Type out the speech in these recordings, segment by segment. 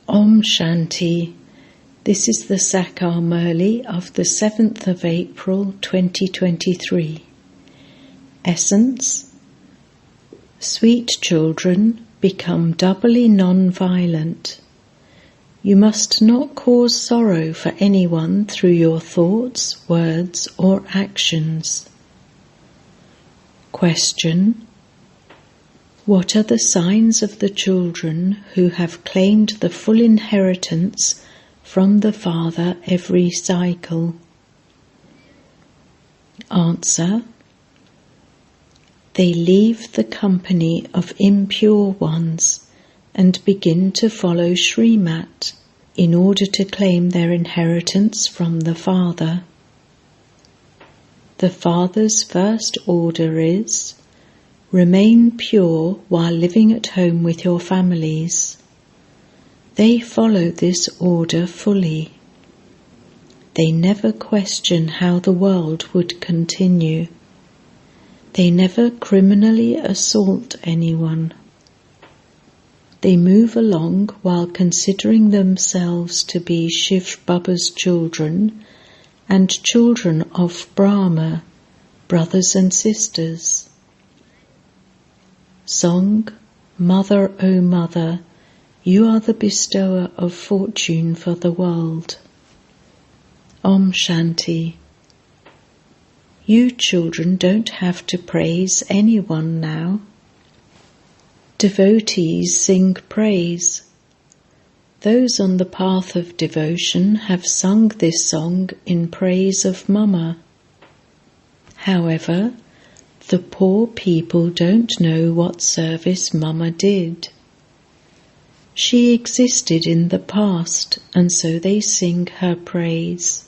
Om Shanti. This is the Sakar Murli of the 7th of April 2023. Essence: Sweet children, become doubly non-violent. You must not cause sorrow for anyone through your thoughts, words, or actions. Question: What are the signs of the children who have claimed the full inheritance from the Father every cycle? Answer: They leave the company of impure ones and begin to follow Srimat in order to claim their inheritance from the Father. The Father's first order is: remain pure while living at home with your families. They follow this order fully. They never question how the world would continue. They never criminally assault anyone. They move along while considering themselves to be Shiv Baba's children and children of Brahma, brothers and sisters. Song: Mother, O Mother, you are the bestower of fortune for the world. Om Shanti. You children don't have to praise anyone now. Devotees sing praise. Those on the path of devotion have sung this song in praise of Mama. However, the poor people don't know what service Mama did. She existed in the past, and so they sing her praise.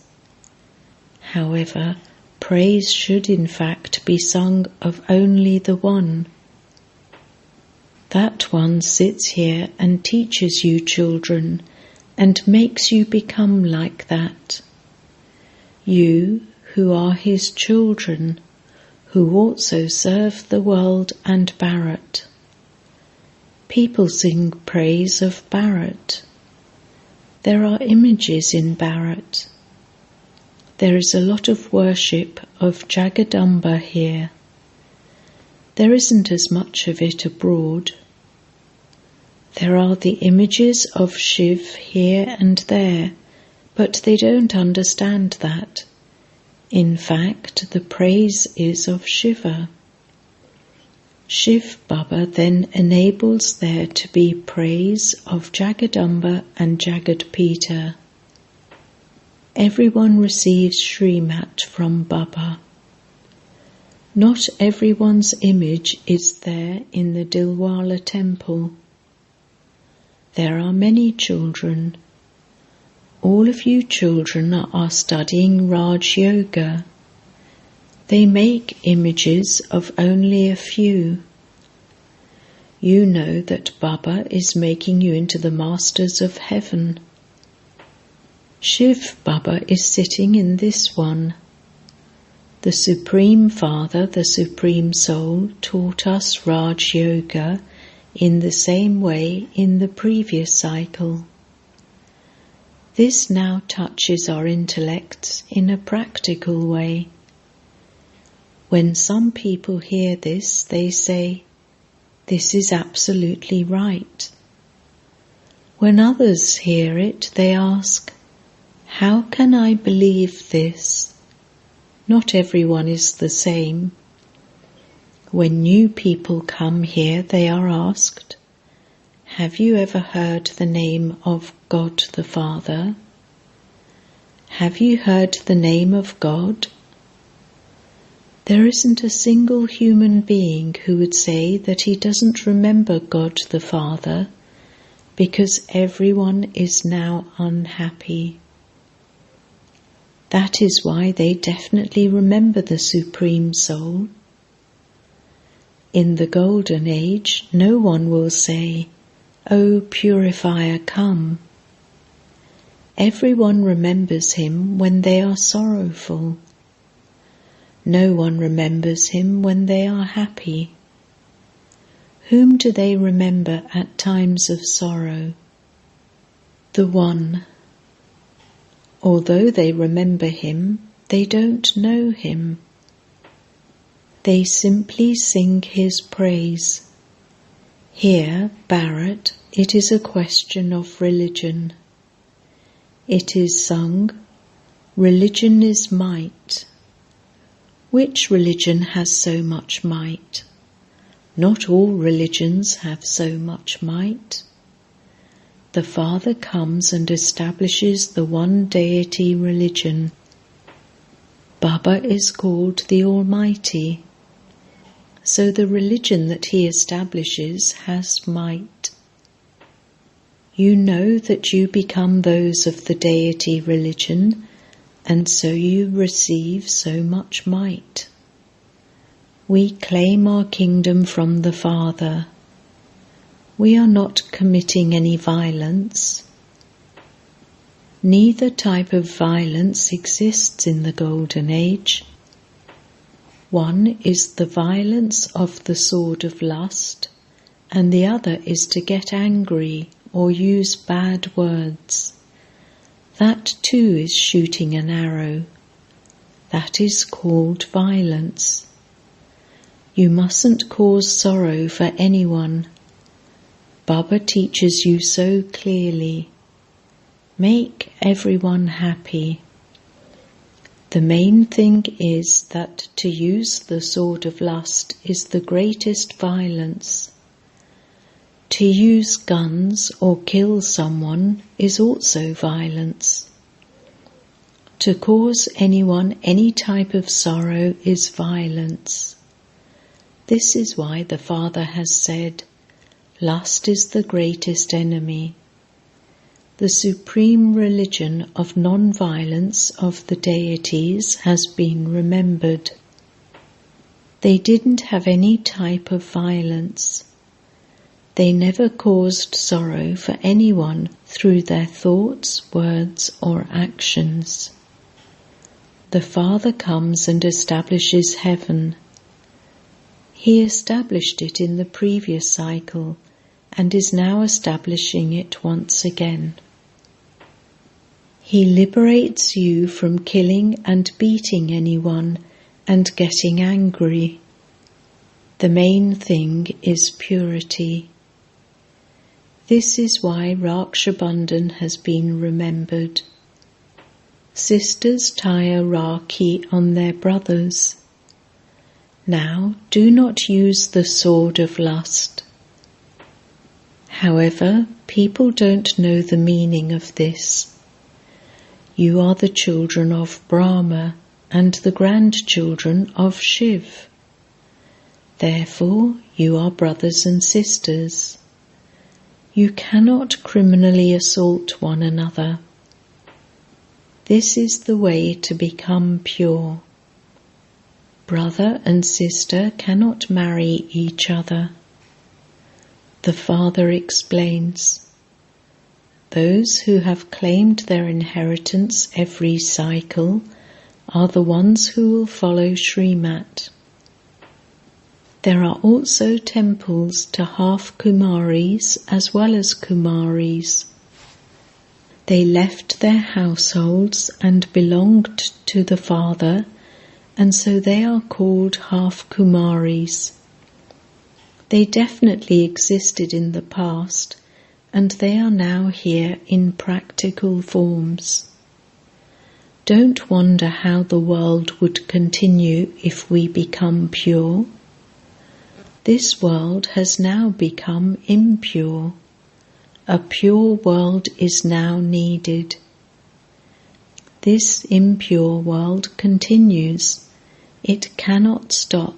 However, praise should in fact be sung of only the one. That one sits here and teaches you children and makes you become like that. You, who are his children, who also serve the world and Bharat. People sing praise of Bharat. There are images in Bharat. There is a lot of worship of Jagadamba here. There isn't as much of it abroad. There are the images of Shiv here and there, but they don't understand that. In fact, the praise is of Shiva. Shiv Baba then enables there to be praise of Jagadamba and Jagadpita. Everyone receives Srimat from Baba. Not everyone's image is there in the Dilwala temple. There are many children. All of you children are studying Raj Yoga. They make images of only a few. You know that Baba is making you into the masters of heaven. Shiv Baba is sitting in this one. The Supreme Father, the Supreme Soul, taught us Raj Yoga in the same way in the previous cycle. This now touches our intellects in a practical way. When some people hear this, they say, "This is absolutely right." When others hear it, they ask, "How can I believe this?" Not everyone is the same. When new people come here, they are asked, "Have you ever heard the name of God the Father? Have you heard the name of God?" There isn't a single human being who would say that he doesn't remember God the Father, because everyone is now unhappy. That is why they definitely remember the Supreme Soul. In the Golden Age, no one will say, "O Purifier, come." Everyone remembers him when they are sorrowful. No one remembers him when they are happy. Whom do they remember at times of sorrow? The One. Although they remember him, they don't know him. They simply sing his praise. Here, Bharat, it is a question of religion. It is sung, religion is might. Which religion has so much might? Not all religions have so much might. The Father comes and establishes the one deity religion. Baba is called the Almighty. So the religion that he establishes has might. You know that you become those of the deity religion, and so you receive so much might. We claim our kingdom from the Father. We are not committing any violence. Neither type of violence exists in the Golden Age. One is the violence of the sword of lust, and the other is to get angry or use bad words. That too is shooting an arrow. That is called violence. You mustn't cause sorrow for anyone. Baba teaches you so clearly. Make everyone happy. The main thing is that to use the sword of lust is the greatest violence. To use guns or kill someone is also violence. To cause anyone any type of sorrow is violence. This is why the Father has said, lust is the greatest enemy. The supreme religion of non-violence of the deities has been remembered. They didn't have any type of violence. They never caused sorrow for anyone through their thoughts, words, or actions. The Father comes and establishes heaven. He established it in the previous cycle and is now establishing it once again. He liberates you from killing and beating anyone and getting angry. The main thing is purity. This is why Raksha Bandhan has been remembered. Sisters tie a Rakhi on their brothers. Now, do not use the sword of lust. However, people don't know the meaning of this. You are the children of Brahma and the grandchildren of Shiv. Therefore, you are brothers and sisters. You cannot criminally assault one another. This is the way to become pure. Brother and sister cannot marry each other. The Father explains, those who have claimed their inheritance every cycle are the ones who will follow Srimat. There are also temples to half Kumaris as well as Kumaris. They left their households and belonged to the Father, and so they are called half Kumaris. They definitely existed in the past, and they are now here in practical forms. Don't wonder how the world would continue if we become pure. This world has now become impure. A pure world is now needed. This impure world continues. It cannot stop.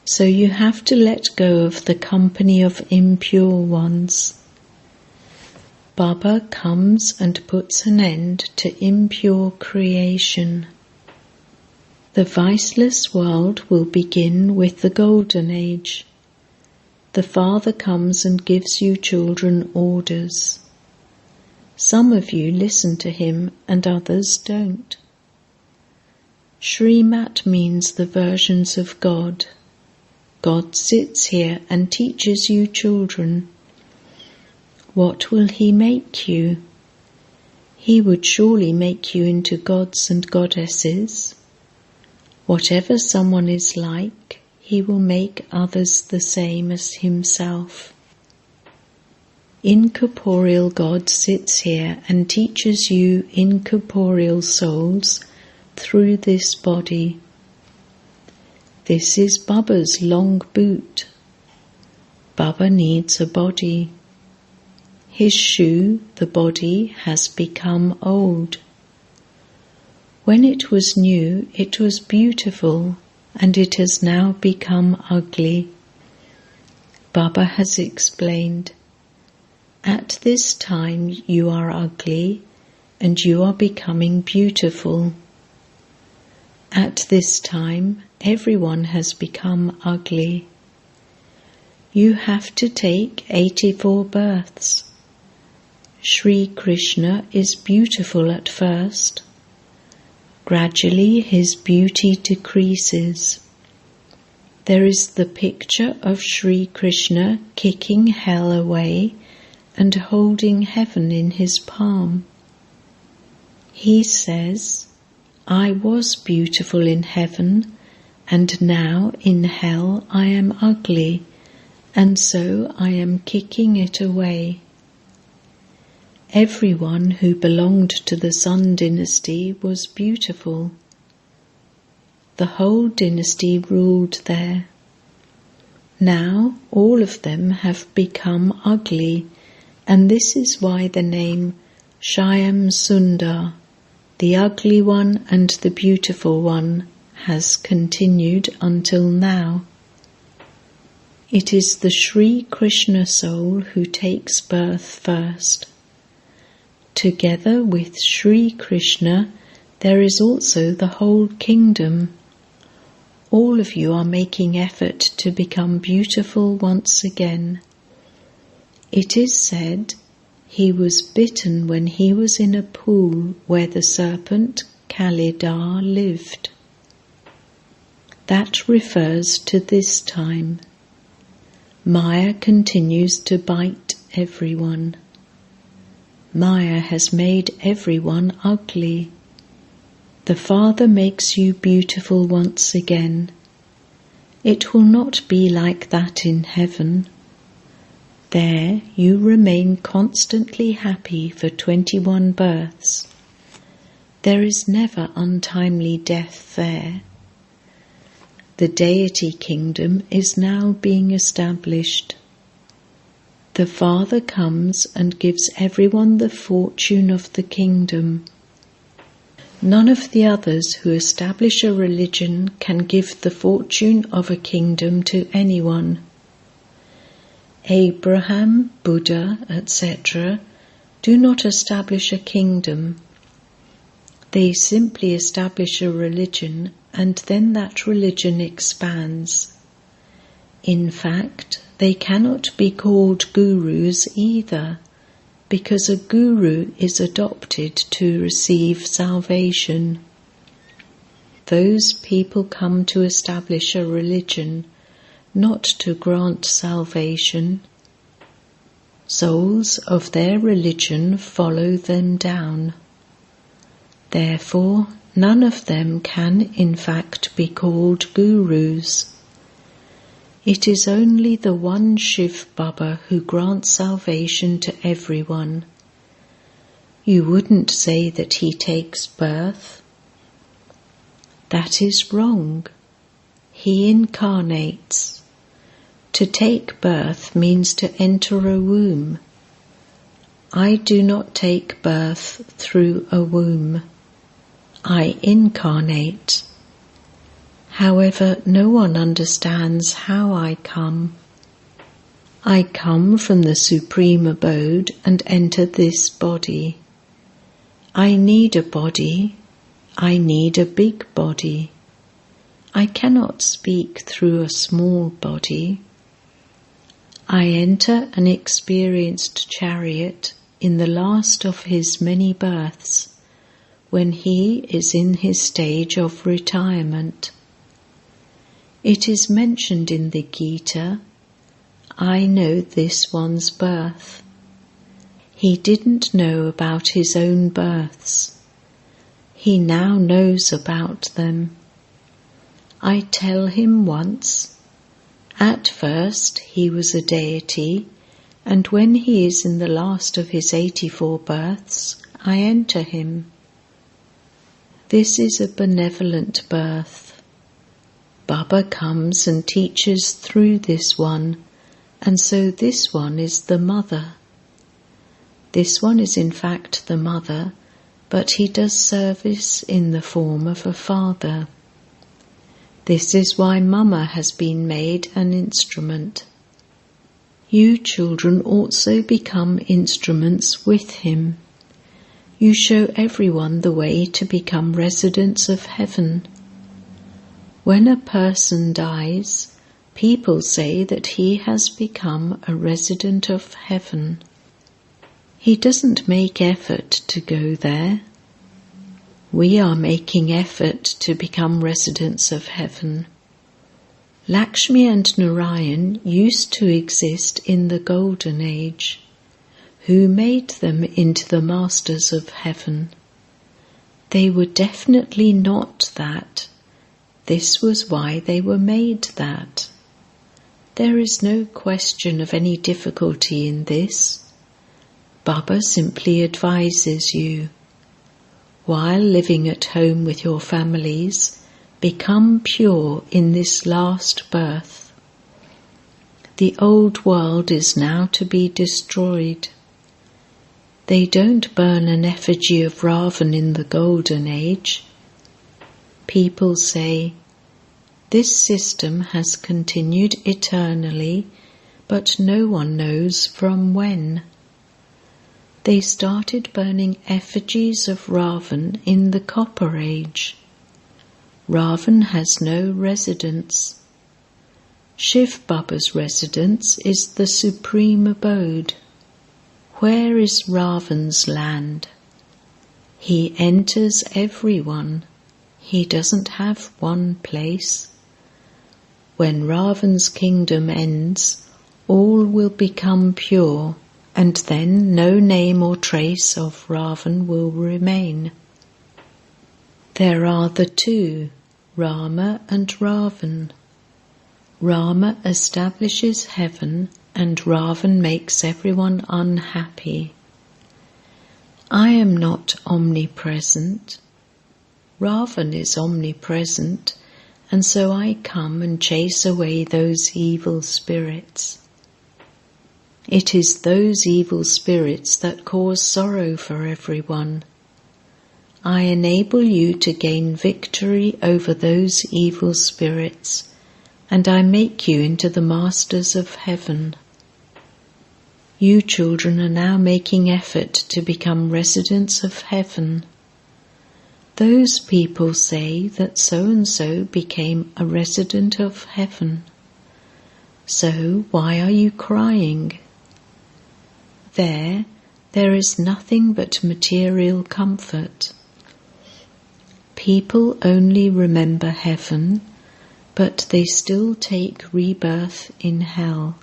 So you have to let go of the company of impure ones. Baba comes and puts an end to impure creation. The viceless world will begin with the Golden Age. The Father comes and gives you children orders. Some of you listen to him and others don't. Srimat means the versions of God. God sits here and teaches you children. What will he make you? He would surely make you into gods and goddesses. Whatever someone is like, he will make others the same as himself. Incorporeal God sits here and teaches you incorporeal souls through this body. This is Baba's long boot. Baba needs a body. His shoe, the body, has become old. When it was new, it was beautiful, and it has now become ugly. Baba has explained, at this time you are ugly, and you are becoming beautiful. At this time, everyone has become ugly. You have to take 84 births. Sri Krishna is beautiful at first. Gradually his beauty decreases. There is the picture of Sri Krishna kicking hell away and holding heaven in his palm. He says, I was beautiful in heaven, and now in hell I am ugly, and so I am kicking it away. Everyone who belonged to the Sun dynasty was beautiful. The whole dynasty ruled there. Now all of them have become ugly, and this is why the name Shyam Sundar, the ugly one and the beautiful one, has continued until now. It is the Sri Krishna soul who takes birth first. Together with Sri Krishna, there is also the whole kingdom. All of you are making effort to become beautiful once again. It is said, he was bitten when he was in a pool where the serpent Kalidar lived. That refers to this time. Maya continues to bite everyone. Maya has made everyone ugly. The Father makes you beautiful once again. It will not be like that in heaven. There you remain constantly happy for 21 births. There is never untimely death there. The deity kingdom is now being established. The Father comes and gives everyone the fortune of the kingdom. None of the others who establish a religion can give the fortune of a kingdom to anyone. Abraham, Buddha, etc. do not establish a kingdom. They simply establish a religion, and then that religion expands. In fact, they cannot be called gurus either, because a guru is adopted to receive salvation. Those people come to establish a religion, not to grant salvation. Souls of their religion follow them down. Therefore, none of them can in fact be called gurus. It is only the one Shiv Baba who grants salvation to everyone. You wouldn't say that he takes birth. That is wrong. He incarnates. To take birth means to enter a womb. I do not take birth through a womb. I incarnate. However, no one understands how I come. I come from the supreme abode and enter this body. I need a body. I need a big body. I cannot speak through a small body. I enter an experienced chariot in the last of his many births, when he is in his stage of retirement. It is mentioned in the Gita, I know this one's birth. He didn't know about his own births. He now knows about them. I tell him once, at first he was a deity, and when he is in the last of his 84 births, I enter him. This is a benevolent birth. Baba comes and teaches through this one, and so this one is the mother. This one is in fact the mother, but he does service in the form of a father. This is why Mama has been made an instrument. You children also become instruments with him. You show everyone the way to become residents of heaven. When a person dies, people say that he has become a resident of heaven. He doesn't make effort to go there. We are making effort to become residents of heaven. Lakshmi and Narayan used to exist in the Golden Age. Who made them into the masters of heaven? They were definitely not that. This was why they were made that. There is no question of any difficulty in this. Baba simply advises you. While living at home with your families, become pure in this last birth. The old world is now to be destroyed. They don't burn an effigy of Ravan in the Golden Age. People say, this system has continued eternally, but no one knows from when. They started burning effigies of Ravan in the Copper Age. Ravan has no residence. Shiv Baba's residence is the supreme abode. Where is Ravan's land? He enters everyone. He doesn't have one place. When Ravan's kingdom ends, all will become pure, and then no name or trace of Ravan will remain. There are the two, Rama and Ravan. Rama establishes heaven and Ravan makes everyone unhappy. I am not omnipresent. Ravan is omnipresent, and so I come and chase away those evil spirits. It is those evil spirits that cause sorrow for everyone. I enable you to gain victory over those evil spirits, and I make you into the masters of heaven. You children are now making effort to become residents of heaven. Those people say that so-and-so became a resident of heaven. So why are you crying? There is nothing but material comfort. People only remember heaven, but they still take rebirth in hell.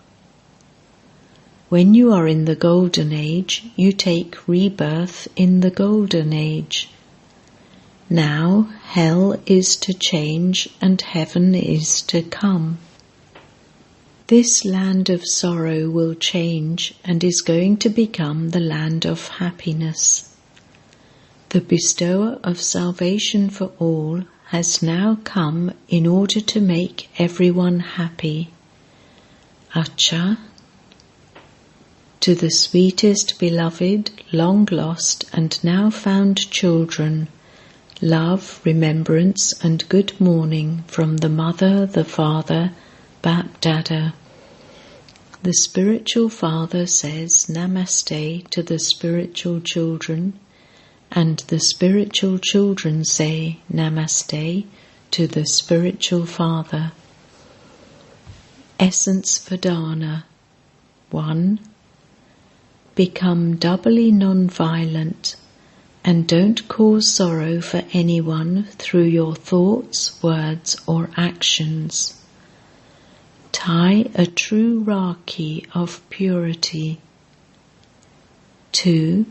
When you are in the Golden Age, you take rebirth in the Golden Age. Now hell is to change and heaven is to come. This land of sorrow will change and is going to become the land of happiness. The bestower of salvation for all has now come in order to make everyone happy. Acha. To the sweetest beloved, long lost and now found children, love, remembrance and good morning from the Mother, the Father, Bap Dada. The spiritual father says Namaste to the spiritual children, and the spiritual children say Namaste to the spiritual father. Essence Vedana 1. Become doubly non-violent and don't cause sorrow for anyone through your thoughts, words or actions. Tie a true Rakhi of purity. 2.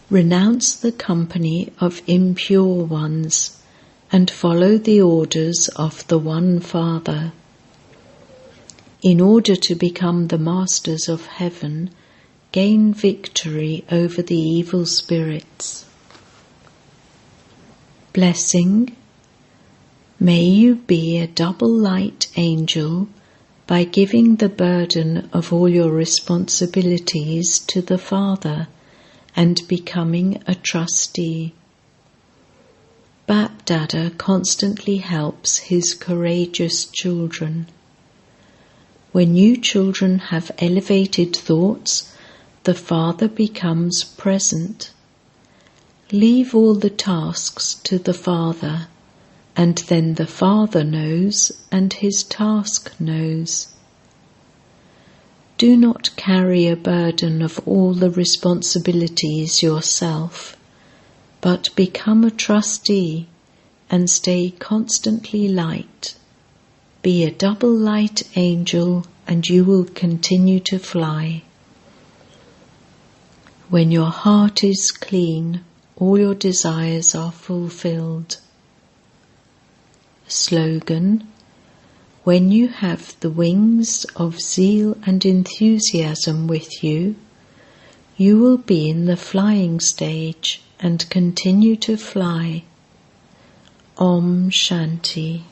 Renounce the company of impure ones and follow the orders of the One Father. In order to become the masters of heaven, gain victory over the evil spirits. Blessing. May you be a double light angel by giving the burden of all your responsibilities to the Father and becoming a trustee. Bap Dada constantly helps his courageous children. When you children have elevated thoughts, the Father becomes present. Leave all the tasks to the Father, and then the Father knows and his task knows. Do not carry a burden of all the responsibilities yourself, but become a trustee and stay constantly light. Be a double light angel and you will continue to fly. When your heart is clean, all your desires are fulfilled. Slogan: when you have the wings of zeal and enthusiasm with you, you will be in the flying stage and continue to fly. Om Shanti.